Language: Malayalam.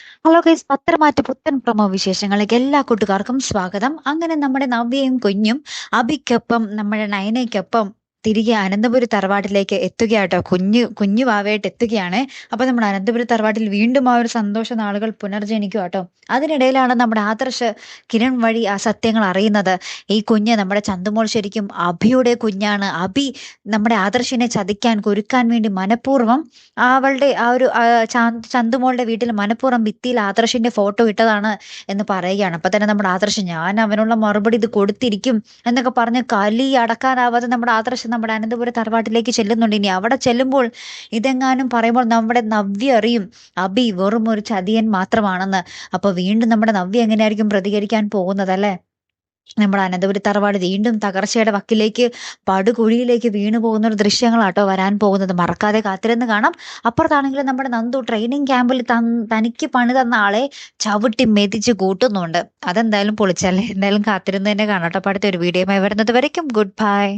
ഹലോ ഗൈസ്, പത്രമാറ്റ പുത്തൻ പ്രൊമോ വിശേഷങ്ങളിലേക്ക് എല്ലാ കൂട്ടുകാർക്കും സ്വാഗതം. അങ്ങനെ നമ്മുടെ നവ്യയും കുഞ്ഞും അഭിക്കൊപ്പം നമ്മുടെ നയനയ്ക്കൊപ്പം തിരികെ അനന്തപുരി തറവാട്ടിലേക്ക് എത്തുകയാട്ടോ. കുഞ്ഞു വാവയായിട്ട് എത്തുകയാണ്. അപ്പൊ നമ്മുടെ അനന്തപുരി തറവാട്ടിൽ വീണ്ടും ആ ഒരു സന്തോഷ നാളുകൾ പുനർജനിക്കും കേട്ടോ. അതിനിടയിലാണ് നമ്മുടെ ആദർശ് കിരൺ വഴി ആ സത്യങ്ങൾ അറിയുന്നത്. ഈ കുഞ്ഞ് നമ്മുടെ ചന്തുമോൾ ശരിക്കും അഭിയുടെ കുഞ്ഞാണ്. അഭി നമ്മുടെ ആദർശിനെ ചതിക്കാൻ കുരുക്കാൻ വേണ്ടി മനഃപൂർവ്വം അവളുടെ ആ ഒരു ചന്തുമോളുടെ വീട്ടിൽ മനഃപൂർവ്വം ഭിത്തിയിൽ ആദർശിന്റെ ഫോട്ടോ ഇട്ടതാണ് എന്ന് പറയുകയാണ്. അപ്പൊ തന്നെ നമ്മുടെ ആദർശ് ഞാൻ അവനുള്ള മറുപടി ഇത് കൊടുത്തിരിക്കും എന്നൊക്കെ പറഞ്ഞ് കലി അടക്കാനാവാതെ നമ്മുടെ ആദർശ് നമ്മുടെ അനന്തപുരം തറവാട്ടിലേക്ക് ചെല്ലുന്നുണ്ട്. ഇനി അവിടെ ചെല്ലുമ്പോൾ ഇതെങ്ങാനും പറയുമ്പോൾ നമ്മുടെ നവ്യ അറിയും അഭി വെറും ഒരു ചതിയൻ മാത്രമാണെന്ന്. അപ്പൊ വീണ്ടും നമ്മുടെ നവ്യ എങ്ങനെയായിരിക്കും പ്രതികരിക്കാൻ പോകുന്നത് അല്ലെ? നമ്മുടെ അനന്തപുരി തറവാട് വീണ്ടും തകർച്ചയുടെ വക്കിലേക്ക് പടുകുഴിയിലേക്ക് വീണു പോകുന്ന ഒരു ദൃശ്യങ്ങളാട്ടോ വരാൻ പോകുന്നത്. മറക്കാതെ കാത്തിരുന്ന് കാണാം. അപ്പുറത്താണെങ്കിലും നമ്മുടെ നന്ദു ട്രെയിനിങ് ക്യാമ്പിൽ തനിക്ക് പണി തന്ന ആളെ ചവിട്ടി മെതിച്ച് കൂട്ടുന്നുണ്ട്. അതെന്തായാലും പൊളിച്ചല്ലേ. എന്തായാലും കാത്തിരുന്ന് തന്നെ കാണാം. അടുത്ത ഒരു വീഡിയോയുമായി വരുന്നത് വരയ്ക്കും ഗുഡ് ബൈ.